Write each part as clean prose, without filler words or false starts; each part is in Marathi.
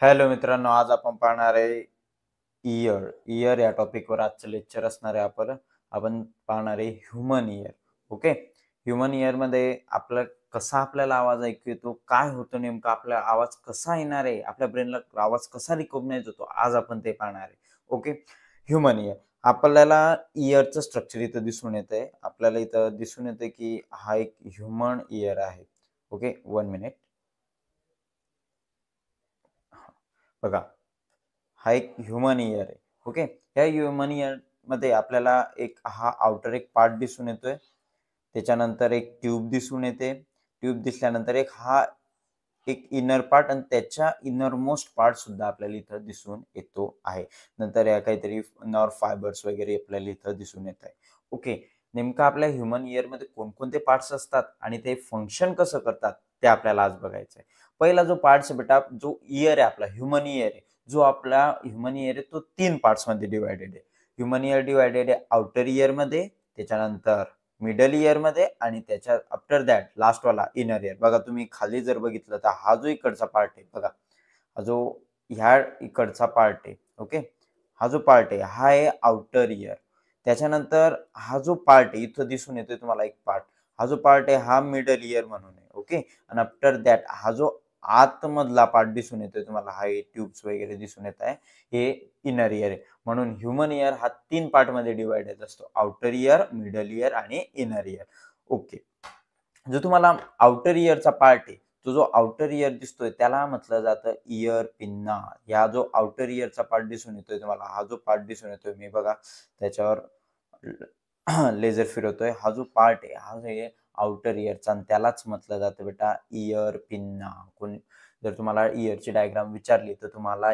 हॅलो मित्रांनो, आज आपण पाहणार आहे इयर या टॉपिकवर आजचं लेक्चर असणार आहे. आपण पाहणार आहे ह्युमन इयर. ओके. ह्युमन इयरमध्ये आपल्याला आवाज ऐकू येतो, काय होतं नेमकं, आपला आवाज कसा येणार आहे, आपल्या ब्रेनला आवाज कसा रिकॉग्नाइज होतो, आज आपण ते पाहणार आहे. ओके. Human year. आपल्याला इयरचं स्ट्रक्चर इथं दिसून येतंय. आपल्याला इथं दिसून येते की हा एक ह्युमन इयर आहे. Okay, 1 minute. बघा, हा एक ह्युमन इयर आहे. ओके. या ह्युमन इयर मध्ये आपल्याला आउटर एक पार्ट दिसून येतोय. त्याच्यानंतर एक ट्यूब दिसून येते. ट्यूब दिसल्यानंतर एक इनर पार्ट आणि त्याच्या इनर मोस्ट पार्ट सुद्धा आपल्याला इथं दिसून येतो आहे. नंतर या काहीतरी नर्व फायबर्स वगैरे आपल्याला इथं दिसून येत आहे. ओके. नेमकं आपल्या ह्युमन इयर मध्ये कोणकोणते पार्ट्स असतात आणि ते फंक्शन कसं करतात ते आपल्याला आज बघायचं आहे. पहिला जो पार्ट्स बेटा, जो इयर आहे आपला ह्युमन इयर आहे, जो आपला ह्युमन इयर आहे तो 3 पार्ट्स मध्ये डिवायडेड आहे. ह्युमन इयर डिवायडेड आहे आउटर इयर मध्ये, त्याच्यानंतर मिडल इयर मध्ये आणि त्याच्या आफ्टर दॅट लास्ट वाला इनर इयर. बघा, तुम्ही खाली जर बघितलं तर हा जो इकडचा पार्ट आहे बघा, हा जो ह्या इकडचा पार्ट आहे. ओके. हा जो पार्ट आहे हा आहे आउटर इयर. त्याच्यानंतर हा जो पार्ट आहे इथं दिसून येतोय तुम्हाला एक पार्ट, हा जो पार्ट आहे हा मिडल इयर म्हणून आहे. ओके. आणि आफ्टर दॅट हा जो आतमधला पार्ट दिसून येतोय तुम्हाला, हा ट्यूब्स वगैरे दिसून येत आहे, हे इनर इयर आहे. म्हणून ह्युमन इयर हा 3 पार्ट मध्ये डिवायडेड असतो, आउटर इयर, मिडल इयर आणि इनर इयर. ओके. जो तुम्हाला आउटर इयरचा पार्ट आहे, तो जो आउटर इयर दिसतोय त्याला म्हटलं जातं इयर पिन्ना. या जो आउटर इयरचा पार्ट दिसून येतोय तुम्हाला, हा जो पार्ट दिसून येतोय, मी बघा त्याच्यावर लेझर फिरवतोय, हा जो पार्ट आहे हा आहे आउटर इयरचा आणि त्यालाच म्हटलं जातं बेटा इयर पिन्ना. जर तुम्हाला इयरची डायग्राम विचारली तर तुम्हाला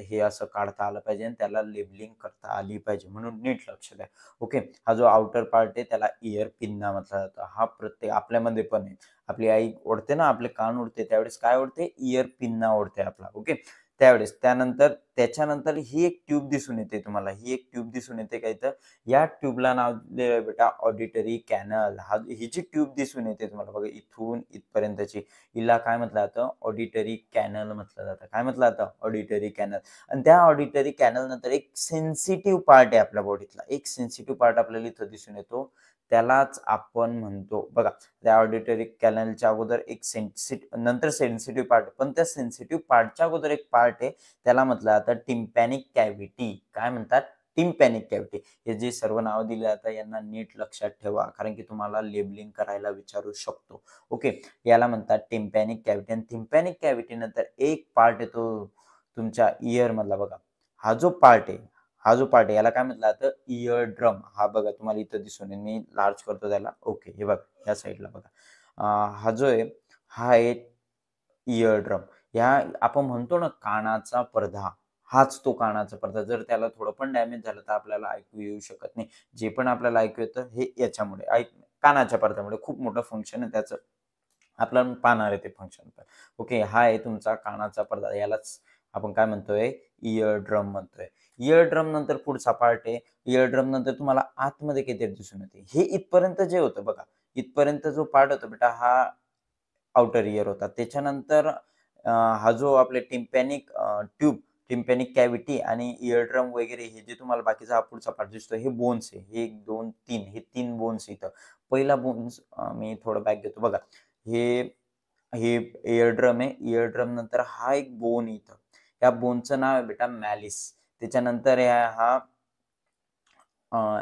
हे असं काढता आलं पाहिजे आणि त्याला लेबलिंग करता आली पाहिजे, म्हणून नीट लक्ष द्या. ओके. हा जो आउटर पार्ट आहे त्याला इयर पिन्ना म्हटलं जातं. हा प्रत्येक आपल्यामध्ये पण आहे. आपली आई ओढते ना, आपले कान ओढते, त्यावेळेस काय ओढते, इयर पिन्ना ओढते आपला. ओके. त्याच्यानंतर ही एक ट्यूब दिसून येते तुम्हाला, ही एक ट्यूब दिसून येते काय तर, या ट्यूबला नाव दिलेलं आहे बेटा ऑडिटरी कॅनल. ही जी ट्यूब दिसून येते तुम्हाला बघा इथून इथपर्यंतची, हिला काय म्हटलं जातं, ऑडिटरी कॅनल म्हटलं जातं. काय म्हटलं जातं, ऑडिटरी कॅनल. आणि त्या ऑडिटरी कॅनल नंतर एक सेन्सिटिव्ह पार्ट आहे आपल्या बॉडीतला, एक सेन्सिटिव्ह पार्ट आपल्याला इथं दिसून येतो, त्यालाच आपण म्हणतो बघा, त्या ऑडिटरी कॅनलच्या अगोदर एक नंतर सेन्सिटिव्ह पार्ट, पण त्या सेन्सिटिव्ह पार्टच्या अगोदर एक पार्ट आहे, त्याला म्हटलं जातं टिम्पॅनिक कॅव्हिटी. काय म्हणतात, टिम्पॅनिक कॅव्हिटी. हे जे सर्व नाव दिले जातात यांना नीट लक्षात ठेवा, कारण की तुम्हाला लेबलिंग करायला विचारू शकतो. ओके. याला म्हणतात टिम्पॅनिक कॅव्हिटी. आणि टिम्पॅनिक कॅव्हिटी नंतर एक पार्ट येतो तुमच्या इयर मधला बघा, हा जो पार्ट आहे याला काय म्हटलं जातं, इयर ड्रम. हा बघा तुम्हाला इथं दिसून येईल, मी लार्ज करतो त्याला. ओके, हे बघा या साईडला बघा, हा जो आहे हा आहे इयर ड्रम. ह्या आपण म्हणतो ना कानाचा पडदा, हाच तो कानाचा पडदा. जर त्याला थोडं पण डॅमेज झालं तर आपल्याला ऐकू येऊ शकत नाही. जे पण आपल्याला ऐकू येतं हे याच्यामुळे, कानाच्या पडद्यामुळे. खूप मोठं फंक्शन आहे त्याचं, आपल्याला पाहणार आहे ते फंक्शन पण. ओके. हा आहे तुमचा कानाचा पडदा, यालाच आपण काय म्हणतोय, इयर ड्रम म्हणतोय. इयर ड्रम नंतर पुढचा पार्ट आहे. इयर ड्रम नंतर तुम्हाला आतमध्ये काहीतरी दिसून येते. हे इथपर्यंत जे होतं बघा, इथपर्यंत जो पार्ट होता बेटा हा आउटर इयर होता. त्याच्यानंतर हा जो आपले ट्यूब, टिम्पॅनिक कॅव्हिटी आणि इयर ड्रम वगैरे हे जे तुम्हाला बाकीचा हा पुढचा पार्ट दिसतोय, हे बोन्स आहे. हे 1, 2, 3, हे 3 बोन्स इथं. पहिला बोन्स, मी थोडं बॅक घेतो बघा, हे हे इयर ड्रम आहे. इयर ड्रम नंतर हा एक बोन इथं, या बोनचं नाव आहे बेटा मॅलिस. त्याच्यानंतर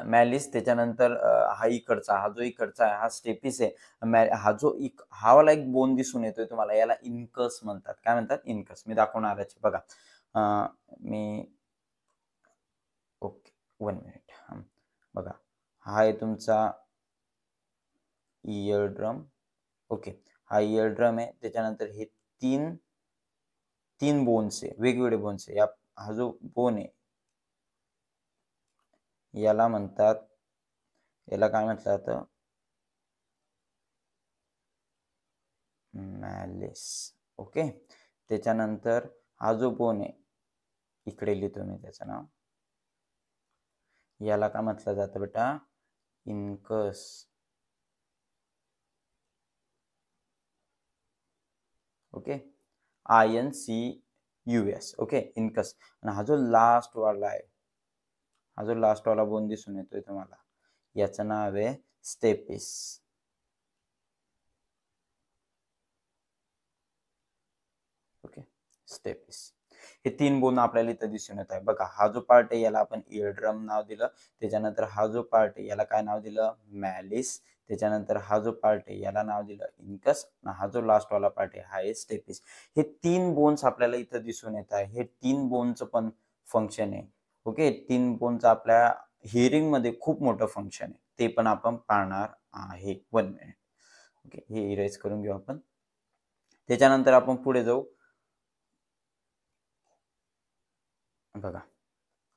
मॅलिस, त्याच्यानंतर हा जो इकडचा आहे हा स्टेपिस आहे. हा वाला एक बोन दिसून येतोय तुम्हाला, याला इनकस म्हणतात. काय म्हणतात, इनकस. मी दाखवणार आहे बघा. अं, मी ओके, 1 मिनिट. बघा, हा आहे तुमचा इयर ड्रम. ओके. हा इयर ड्रम आहे. त्याच्यानंतर हे तीन तीन बोन्स आहे, वेगवेगळे बोन्स आहे. हा जो बोन आहे याला म्हणतात, याला काय म्हटलं जातं, मॅलिस. ओके. त्याच्यानंतर हा जो बोन आहे, इकडे लिहितो मी त्याचं नाव, याला काय म्हटलं जातं बेटा, incus. Okay. INC US. Okay, incus. आणि हा जो लास्ट वाला आहे, हा जो लास्ट वाला बोन दिसून येतोय तुम्हाला, याचं नाव आहे स्टेपिस. Okay, stapes. हे 3 बोन आपल्याला इथं दिसून येत आहे. बघा, हा जो पार्ट आहे याला आपण इयर ड्रम नाव दिलं. त्याच्यानंतर हा जो पार्ट आहे याला काय नाव दिलं, मॅलिस. त्याच्यानंतर हा जो पार्ट आहे याला नाव दिलं इनकस. हा जो लास्ट वाला पार्ट आहे हा आहे स्टेपिस. हे 3 बोन्स आपल्याला इथं दिसून येत आहे. हे 3 बोनचं पण फंक्शन आहे. ओके, 3 बोनचं आपल्या हिअरिंग मध्ये खूप मोठं फंक्शन आहे, ते पण आपण पाहणार आहे. 1 मिनिट. ओके, हे इरेज करून घेऊ आपण. त्याच्यानंतर आपण पुढे जाऊ. बघा,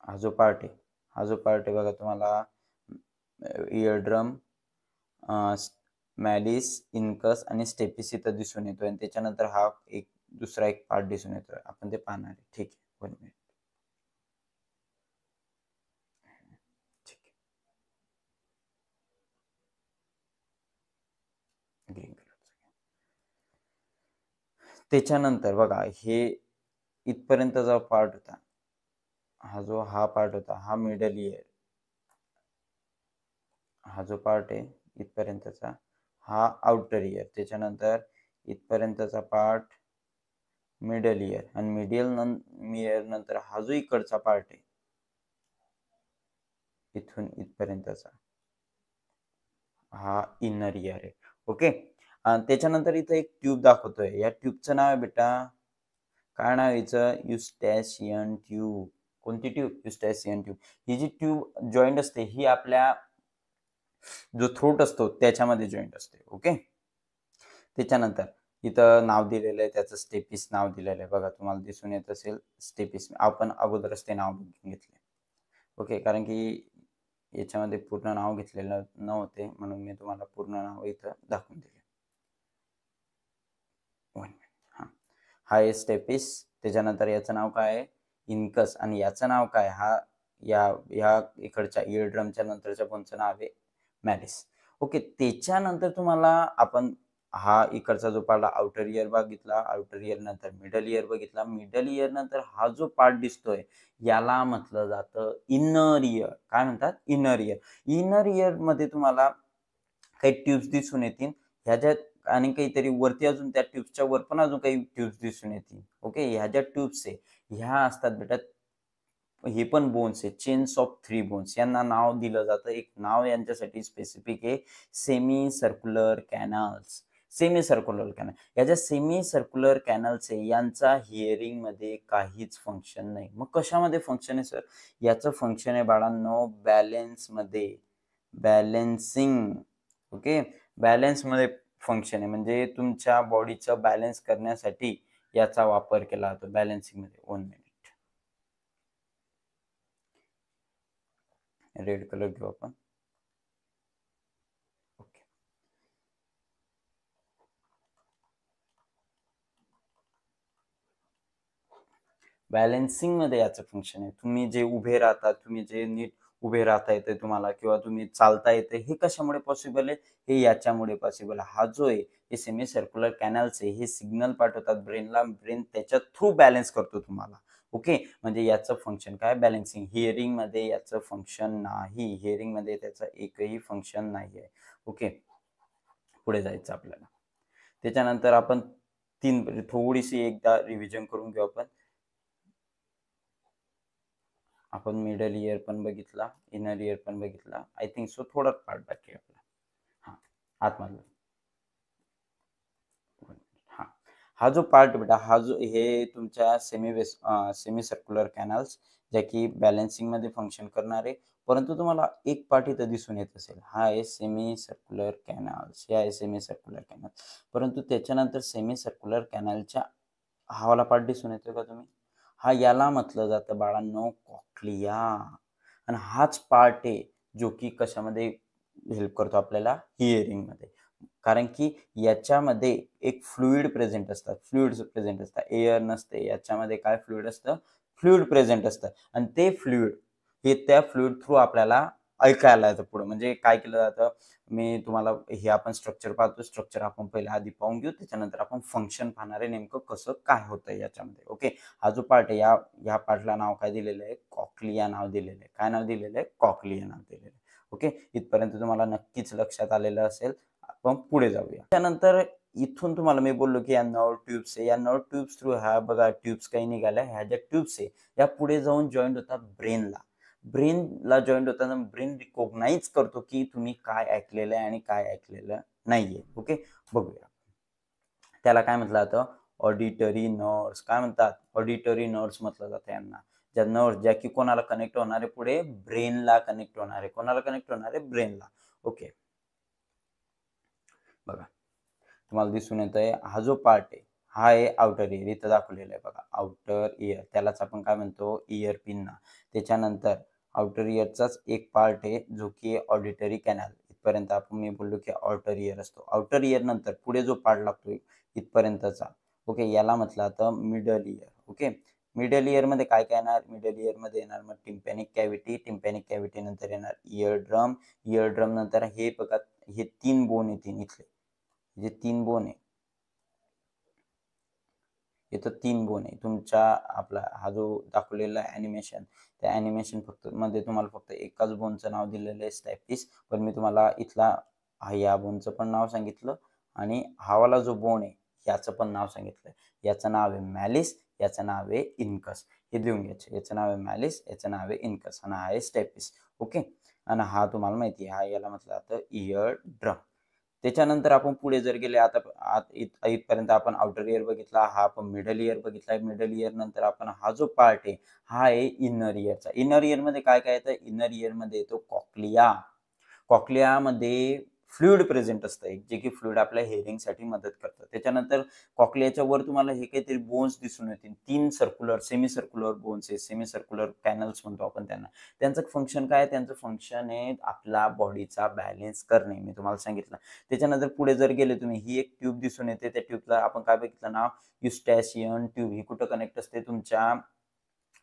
हा जो पार्ट आहे बघा तुम्हाला, इयर ड्रम, मॅलिस, इनकस आणि स्टेपिस इथं दिसून येतोय. आणि त्याच्यानंतर हा एक दुसरा एक पार्ट दिसून येतोय, आपण ते पाहणार आहे. ठीक आहे, 1 मिनिट. ठीक आहे, ग्रीन कलर. त्याच्यानंतर बघा, हे इथपर्यंतचा पार्ट होता, हा पार्ट होता, हा मिडल इयर. हा जो पार्ट आहे इथपर्यंतचा, हा आउटर इयर. त्याच्यानंतर इथपर्यंतचा पार्ट मिडल इयर. आणि मिडल नंतर हा जो इकडचा पार्ट आहे इथून इथपर्यंतचा, हा इनर इयर आहे. ओके, त्याच्यानंतर इथं एक ट्यूब दाखवतोय. या ट्यूबचं नाव आहे बेटा, काय नाव याचं, युस्टॅशियन ट्यूब. कोणती ट्यूब, युस्टॅशियन ट्यूब. ही जी ट्यूब जॉईंट असते ही आपल्या जो थ्रोट असतो त्याच्यामध्ये जॉईंट असते. ओके, त्याच्यानंतर इथं नाव दिलेलं आहे, त्याचं स्टेपिस नाव दिलेलं आहे. बघा, तुम्हाला दिसून येत असेल स्टेपिस. आपण अगोदरच ते नाव घेतले. ओके, कारण की याच्यामध्ये पूर्ण नाव घेतलेलं नव्हते, म्हणून मी तुम्हाला पूर्ण नाव इथं दाखवून दिले. हा आहे स्टेपिस. त्याच्यानंतर याचं नाव काय आहे, इनकस. आणि याचं नाव काय, हा या इकडच्या इयर ड्रमच्या नंतरच्या बोनचं नाव आहे मॅलिस. ओके, त्याच्यानंतर तुम्हाला आपण हा इकडचा जो पार्ट आउटर इयर बघितला, आउटर इयर नंतर मिडल इयर बघितला, मिडल इयर नंतर हा जो पार्ट दिसतोय याला म्हटलं जातं इनर इयर. काय म्हणतात, इनर इयर. इनर इयर मध्ये तुम्हाला काही ट्यूब्स दिसून येतील ह्याच्यात, आणि काहीतरी वरती अजून त्या ट्यूब्सच्या वर पण अजून काही ट्यूब्स दिसून येतील. ओके, ह्या ज्या ट्यूब्स आहे ह्या असतात बेटा, हे पण बोन्स आहे, चेन्स ऑफ 3 बोन्स. यांना नाव दिलं जातं, एक नाव यांच्यासाठी स्पेसिफिक आहे, semi circular canals. Semi circular canal, या ज्या सेमी सर्क्युलर कॅनल्स आहे यांचा हिअरिंग मध्ये काहीच फंक्शन नाही. मग कशामध्ये फंक्शन आहे सर, याचं फंक्शन आहे बाळांनो बॅलन्स मध्ये, बॅलन्सिंग. ओके, बॅलन्स मध्ये फंक्शन आहे, म्हणजे तुमच्या बॉडीचं बॅलन्स करण्यासाठी याचा वापर केला जातो बॅलन्सिंग मध्ये. 1 मिनिट. रेड कलर घेऊ आपण. ओके, बॅलन्सिंग मध्ये याचं फंक्शन आहे, तुम्ही जे उभे राहता, तुम्ही जे नीट उभे राहता येते तुम्हाला, किंवा तुम्ही चालता येते, हे कशामुळे पॉसिबल आहे, हे याच्यामुळे पॉसिबल. हा जो आहे हे सेमी सर्क्युलर कॅनल्स आहे, हे सिग्नल पाठवतात ब्रेनला, ब्रेन त्याच्या थ्रू बॅलन्स करतो तुम्हाला. ओके, म्हणजे याचं फंक्शन काय, बॅलन्सिंग. हिअरिंग मध्ये याचं फंक्शन नाही, हिअरिंग मध्ये त्याचं एकही फंक्शन नाही आहे. ओके, पुढे जायचं आपल्याला. त्याच्यानंतर आपण थोडीशी एकदा रिव्हिजन करून घेऊ आपण. आपण मिडल इयर पण बघितला, इनर इयर पण बघितला. आय थिंक सो थोडा पार्ट बाकी आहे आपला. हा, आतमध्ये. हा हा जो पार्ट बेटा, हा जो हे तुमच्या सेमी सर्क्युलर कॅनल्स, ज्या की बॅलन्सिंग मध्ये फंक्शन करणार आहे. परंतु तुम्हाला एक पार्ट इथं दिसून येत असेल, हा आहे सेमी सर्क्युलर कॅनल्स, हे आहे सेमी सर्क्युलर कॅनल. परंतु त्याच्यानंतर सेमी सर्क्युलर कॅनलच्या हा वाला पार्ट दिसून येतोय का तुम्ही, हा याला म्हटलं जातं बाळांनो कॉक्लिया. आणि हाच पार्ट आहे जो की कशामध्ये हेल्प करतो आपल्याला, हिअरिंग मध्ये. कारण की याच्यामध्ये एक फ्लुइड प्रेझेंट असतात, एअर नसते याच्यामध्ये. काय फ्लुइड असतं, फ्लुइड प्रेझेंट असतं. आणि ते फ्लुइड, हे त्या फ्लुइड थ्रू आपल्याला ऐकायला येतं पुढे. म्हणजे काय केलं जातं, मी तुम्हाला हे आपण स्ट्रक्चर पाहतो, स्ट्रक्चर आपण पहिले आधी पाहून घेऊ, त्याच्यानंतर आपण फंक्शन पाहणार आहे नेमकं कसं काय होतं याच्यामध्ये. ओके, हा जो पार्ट आहे या पार्टला नाव काय दिलेलं आहे, कॉक्लिया नाव दिलेलं आहे. काय नाव दिलेलं आहे, कॉक्लिया नाव दिलेलं आहे. ओके, इथपर्यंत तुम्हाला नक्कीच लक्षात आलेलं असेल. आपण पुढे जाऊया. त्यानंतर इथून तुम्हाला मी बोललो की या नर्व ट्यूब्स आहे, या नर्व ट्यूब्स थ्रू ह्या बघा ट्यूब्स काही निघाल्या, ह्या ज्या ट्यूब्स आहे या पुढे जाऊन जॉईंट होतात ब्रेनला जॉईंट होताना ब्रेन रिकॉग्नाइज करतो की तुम्ही काय ऐकलेलं आहे आणि काय ऐकलेलं नाहीये. ओके, बघूया. त्याला काय म्हटलं जातं, ऑडिटरी नर्व्स. काय म्हणतात, ऑडिटरी नर्व्स म्हटलं जातं यांना. ज्या नर्व्स ज्या की कोणाला कनेक्ट होणार आहे, पुढे ब्रेनला कनेक्ट होणार आहे. कोणाला कनेक्ट होणार आहे, ब्रेनला. ओके, बघा तुम्हाला दिसून येत आहे, हा जो पार्ट आहे हा आहे आउटर इयर. इथं दाखवलेलं आहे बघा, आउटर इयर. त्यालाच आपण काय म्हणतो, इयर पिन्ना. त्याच्यानंतर आउटर इयरचाच एक पार्ट आहे जो की ऑडिटरी कॅनल. इथपर्यंत आपण मी बोललो की आउटर इयर असतो. आउटर इयर नंतर पुढे जो पार्ट लागतो इथपर्यंतचा, ओके, याला म्हटलं जातं middle year. Okay, middle year मध्ये काय काय येणार, मिडल इयर मध्ये येणार मग टिम्पॅनिक कॅव्हिटी. टिम्पॅनिक कॅव्हिटी नंतर येणार इयर ड्रम. इयर ड्रम नंतर हे बघा, हे 3 बोन येतील इथले, जे 3 बोन आहे, इथं 3 बोन आहे तुमच्या. आपला हा जो दाखवलेला ॲनिमेशन, त्या ॲनिमेशन फक्त मध्ये तुम्हाला फक्त एकाच बोनचं नाव दिलेलं आहे, स्टॅपिस. पण मी तुम्हाला इथला या बोनचं पण नाव सांगितलं आणि हावाला जो बोन आहे याचं पण नाव सांगितलं. याचं नाव आहे मॅलिस, याचं नाव आहे इनकस. हे देऊन घ्यायचे, याचं नाव आहे मॅलिस, याचं नाव आहे इनकस आणि हा आहे स्टॅपिस. ओके, आणि हा तुम्हाला माहिती आहे, हा याला म्हटलं जातं इयर ड्रम. त्याच्यानंतर आपण पुढे जर गेले, आता इथपर्यंत आपण आउटर इयर बघितला, हा आपण मिडल इयर बघितला. मिडल इयर नंतर आपण हा जो पार्ट आहे हा आहे इनर इयरचा. इनर इयर मध्ये काय काय येतं, इनर इयर मध्ये येतो कॉक्लिया. कॉक्लियामध्ये फ्लुइड प्रेझेंट असतं एक, जे की फ्लुइड आपल्या हेअरिंगसाठी मदत करतं. त्याच्यानंतर कॉक्लियाच्या वर तुम्हाला हे काहीतरी बोन्स दिसून येतील, 3 सर्क्युलर सेमी सर्क्युलर बोन्स आहे, सेमी सर्क्युलर कॅनल्स म्हणतो आपण त्यांना. त्यांचं फंक्शन काय, त्यांचं फंक्शन आहे आपला बॉडीचा बॅलन्स करणे, मी तुम्हाला सांगितलं. त्याच्यानंतर पुढे जर गेले तुम्ही, ही एक ट्यूब दिसून येते. त्या ट्यूबला आपण काय बघितलं नाव, युस्टॅशियन ट्यूब. ही कुठं कनेक्ट असते, तुमच्या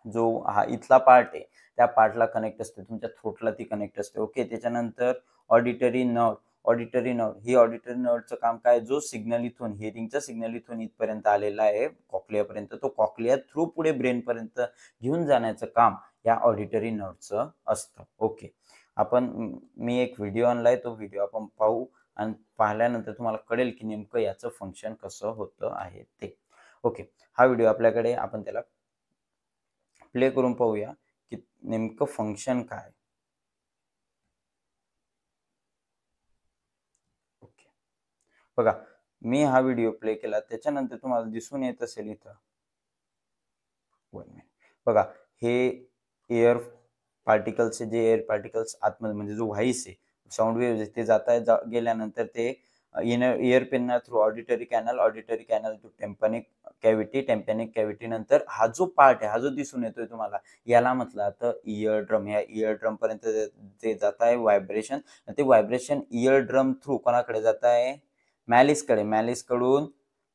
जो हा इथला पार्ट आहे त्या पार्टला कनेक्ट असते, तुमच्या थ्रोटला ती कनेक्ट असते. ओके, त्याच्यानंतर ऑडिटरी नर्व. ऑडिटरी नर्व, ही ऑडिटरी नर्वचं काम काय, जो सिग्नल इथून हेअरिंगचा सिग्नल इथून इथपर्यंत आलेला आहे कॉक्लियापर्यंत, तो कॉक्लिया थ्रू पुढे ब्रेन पर्यंत घेऊन जाण्याचं काम या ऑडिटरी नर्वचं असतं. ओके, मी एक व्हिडिओ आणलाय, तो व्हिडिओ आपण पाहू आणि पाहिल्यानंतर तुम्हाला कळेल की नेमकं याचं फंक्शन कसं होतं आहे ते. ओके, हा व्हिडिओ आपल्याकडे, आपण त्याला प्ले करून पाहूया की नेमकं फंक्शन काय. ओके, बघा मी हा व्हिडिओ प्ले केला, त्याच्यानंतर तुम्हाला दिसून येत असेल इथं, बघा हे एअर पार्टिकल्स, जे एअर पार्टिकल्स आतमध्ये म्हणजे जो व्हाईस आहे, साऊंड वेव्ह ते गेल्यानंतर ते ear pinna through auditory canal to tympanic cavity. Tympanic cavity नंतर हा जो पार्ट आहे, हा जो दिसून येतोय तुम्हाला, याला म्हटलं जातं इयर ड्रम. या इयर ड्रम पर्यंत ते जात आहे व्हायब्रेशन. ते व्हायब्रेशन इयर ड्रम थ्रू कोणाकडे जात आहे, मॅलिसकडे.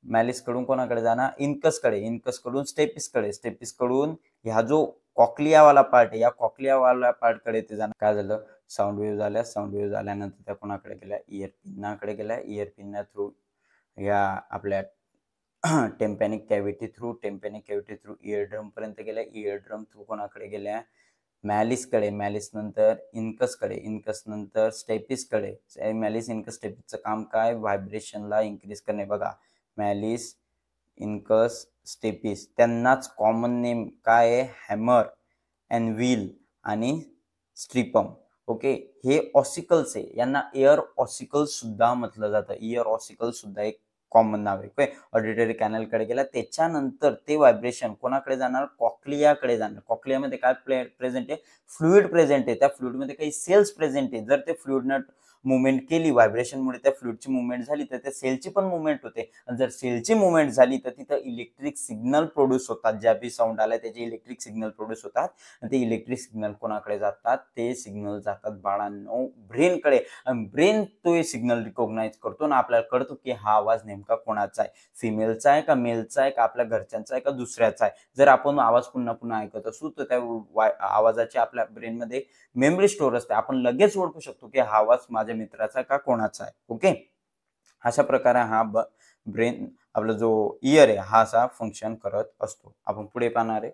मॅलिसकडून कोणाकडे जाणार, इनकसकडून स्टेपिसकडून ह्या जो कॉक्लियावाला पार्ट आहे, या कॉक्लियावाला पार्टकडे ते जाणार. काय झालं, साऊंड वेव्ह झाल्यानंतर त्या कोणाकडे गेल्या, इयर पिन्नाकडे गेल्या. इयर पिन्ना थ्रू या आपल्या टेम्पॅनिक कॅव्हिटी थ्रू इयर ड्रम पर्यंत गेल्या. इयर ड्रम थ्रू कोणाकडे गेल्या, मॅलिसकडे. मॅलिस नंतर इनकस नंतर स्टेपिसकडे. मॅलिस इनकस स्टेपिसचं काम काय, व्हायब्रेशनला इन्क्रीज करणे. बघा मॅलिस इनकस स्टेपिस, त्यांनाच कॉमन नेम काय आहे, हॅमर, व्हील आणि स्ट्रिपम. ओके, हे ऑसिकल्स आहे, यांना एअर ऑसिकल्स सुद्धा म्हटलं जातं. इयर ऑसिकल्स सुद्धा एक कॉमन नाव आहे. ओके, ऑडिटरी कॅनलकडे गेला, त्याच्यानंतर ते व्हायब्रेशन कोणाकडे जाणार, कॉक्लियाकडे जाणार. कॉक्लियामध्ये काय प्रेझेंट आहे, फ्लुइड प्रेझेंट आहे. त्या फ्लुइडमध्ये काही सेल्स प्रेझेंट आहे. जर ते फ्लुइड मुवमेंट केली, व्हायब्रेशनमुळे त्या फ्लुइडची मुवमेंट झाली, तर त्या सेलची पण मुवमेंट होते. आणि जर सेलची मुवमेंट झाली तर तिथं इलेक्ट्रिक सिग्नल प्रोड्यूस होतात. ज्या बी साऊंड आला त्याचे इलेक्ट्रिक सिग्नल प्रोड्यूस होतात आणि ते इलेक्ट्रिक सिग्नल कोणाकडे जातात? ते सिग्नल जातात बाळांनो ब्रेनकडे. आणि ब्रेन तो सिग्नल रिकॉग्नाइज करतो आणि आपल्याला कळतो की हा आवाज नेमका कोणाचा आहे, फिमेलचा आहे का मेलचा आहे का आपल्या घरच्यांचा आहे का दुसऱ्याचा आहे. जर आपण आवाज पुन्हा पुन्हा ऐकत असू तर त्या आवाजाची आपल्या ब्रेनमध्ये मेमरी स्टोअर असते. आपण लगेच ओळखू शकतो की हा आवाज माझ्या मित्राचा का कोणाचा आहे. ओके, अशा प्रकारे हा ब्रेन आपला जो इयर आहे हा असा फंक्शन करत असतो. आपण पुढे पाहणार आहे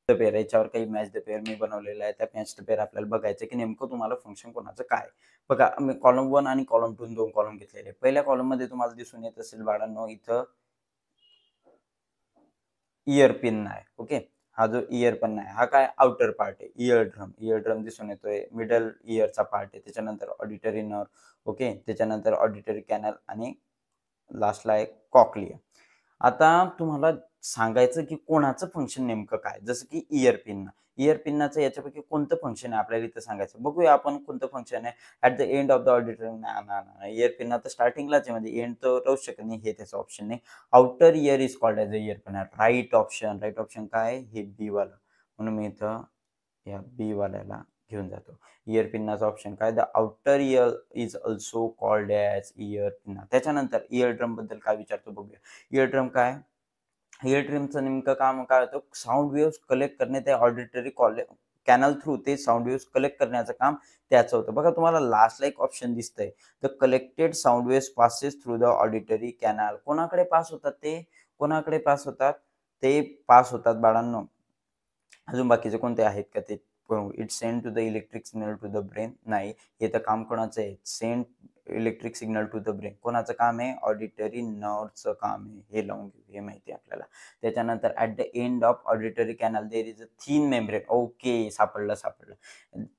द पेअर, याच्यावर काही मॅच द पेअर मी बनवलेला आहे. त्या मॅच द पेअर आपल्याला बघायचं की नेमकं तुम्हाला फंक्शन कोणाचं काय. बघा मी कॉलम 1 आणि कॉलम 2 दोन कॉलम घेतलेले. पहिल्या कॉलम मध्ये तुम्हाला दिसून येत असेल बाळांनो इथं इयर पिन आहे. ओके, हा जो इयर पिन आहे हा काय आउटर पार्ट आहे. इयर ड्रम दिसून येतोय. मिडल इयरचा पार्ट आहे. त्याच्यानंतर ऑडिटरी नर्व. ओके, त्याच्यानंतर ऑडिटरी कॅनल आणि लास्टला एक कॉक्लिया. आता तुम्हाला सांगायचं की कोणाचं फंक्शन नेमकं काय, जसं की इयर पिनचं याच्यापैकी कोणतं फंक्शन आहे आपल्याला इथं सांगायचं. बघूया आपण कोणतं फंक्शन आहे. At the end of the auditory year pin तर स्टार्टिंगलाच आहे, म्हणजे एंड तर राहू शकत नाही, हे त्याचं ऑप्शन नाही. Outer ear is called as a ear pin. Right option काय, हे बी वाला. म्हणून मी इथं या बी वाल्याला घेऊन जातो. इयर पिन्नाचा ऑप्शन काय, the outer ear is also called as year pinna. त्याच्यानंतर इयर ड्रम बद्दल काय विचारतो बघूया. इयर ड्रम काय, इयर ड्रमचं नेमकं काम काय होतं, साऊंड वेव्स कलेक्ट करणे, ते ऑडिटरी कॅनल थ्रू ते साऊंड वेव्स कलेक्ट करण्याचं काम त्याचं होतं. बघा तुम्हाला लास्टला एक ऑप्शन दिसतंय, the collected sound waves passes through the auditory canal. कोणाकडे पास होतात ते पास होतात बाळांनो. अजून बाकीचे कोणते आहेत का ते, it send to the electric signal to the brain. नाही, हे तर काम कोणाचं आहे, send electric signal to the brain. कोणाचं काम आहे, ऑडिटरी नर्वचं काम आहे. हे लावून घेऊ, हे माहिती आहे आपल्याला. त्याच्यानंतर at the end of auditory canal there is a thin membrane. Okay, सापडलं.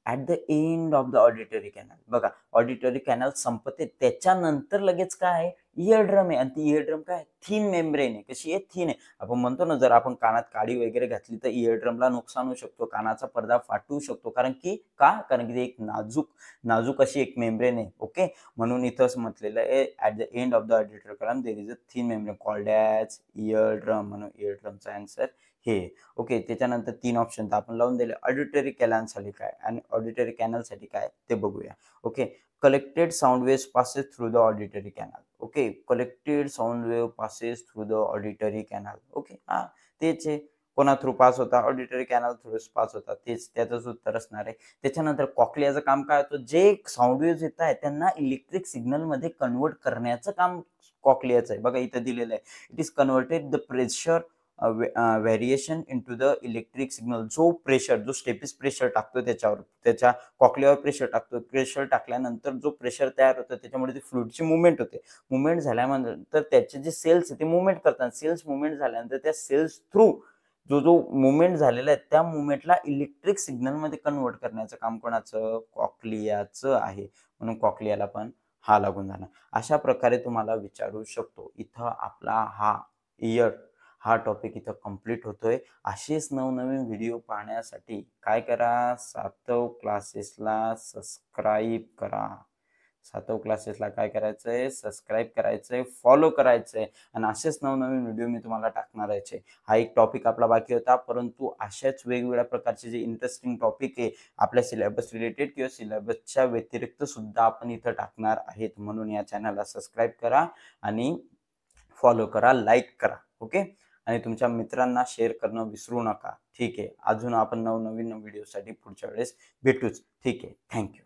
At the end of the auditory canal, बघा ऑडिटरी कॅनल संपते त्याच्यानंतर लगेच काय आहे, इयर ड्रम आहे. आणि ती इयर ड्रम काय, थिन मेम्ब्रेन आहे. कशी आहे, थिन आहे. आपण म्हणतो ना, जर आपण कानात काडी वगैरे घातली तर इयर ड्रमला नुकसान होऊ शकतो, कानाचा पडदा फाटू शकतो. कारण की ते एक नाजूक अशी एक मेम्ब्रेन आहे. ओके, म्हणून इथंच म्हटलेलं आहे at the end of the auditory canal there is a thin membrane called as year drum. म्हणून इयर ड्रमचा आन्सर हे. ओके, त्याच्यानंतर 3 ऑप्शन तर आपण लावून दिले. ऑडिटरी कॅनलसाठी काय आणि ऑडिटरी कॅनलसाठी काय ते बघूया. Okay, collected sound waves passes through the auditory canal. Okay, collected sound wave passes through the auditory canal. Okay, हा तेच आहे. कोणा थ्रू पास होता, ऑडिटरी कॅनल थ्रू पास होता, तेच त्याचंच उत्तर असणार आहे. त्याच्यानंतर कॉक्लियाचं काम काय होतं, जे साऊंड वेव्स येत आहेत त्यांना इलेक्ट्रिक सिग्नल मध्ये कन्वर्ट करण्याचं काम कॉक्लियाचं आहे. बघा इथं दिलेलं आहे, it is converted the pressure variation into the electric signal. जो स्टेपिस प्रेशर टाकतो त्याच्यावर, त्याच्या कॉक्लियावर प्रेशर टाकल्यानंतर जो प्रेशर तयार होतं त्याच्यामुळे ती फ्लुइडची मुवमेंट होते. मुवमेंट झाल्यानंतर त्याचे जे सेल्स आहे ते मुवमेंट करतात. सेल्स मुवमेंट झाल्यानंतर त्या सेल्स थ्रू जो मुवमेंट झालेला आहे त्या मुवमेंटला इलेक्ट्रिक सिग्नल मध्ये कन्वर्ट करण्याचं काम कोणाचं, कॉक्लियाचं आहे. म्हणून कॉक्लियाला पण हा लागून जाणार. अशा प्रकारे तुम्हाला विचारू शकतो. इथं आपला हा टॉपिक इथं कंप्लीट होतोय. असेच नवनवीन व्हिडिओ पाहण्यासाठी काय करा, सातव क्लासेसला सबस्क्राईब करा. सातव क्लासेसला काय करायचंय, सबस्क्राईब करायचंय, फॉलो करायचंय आणि असेच नवनवीन व्हिडिओ मी तुम्हाला टाकणार आहे. हा एक टॉपिक आपला बाकी होता, परंतु अशाच वेगवेगळ्या प्रकारचे जे इंटरेस्टिंग टॉपिक आहे आपल्या सिलेबस रिलेटेड किंवा सिलेबसच्या व्यतिरिक्त सुद्धा आपण इथं टाकणार आहेत. म्हणून या चॅनलला सबस्क्राईब करा आणि फॉलो करा, लाईक करा. ओके, आणि तुमच्या मित्रांना शेअर करणं विसरू नका. ठीक आहे, अजून आपण नवनवीन व्हिडिओसाठी पुढच्या वेळेस भेटूच. ठीक आहे, थँक्यू.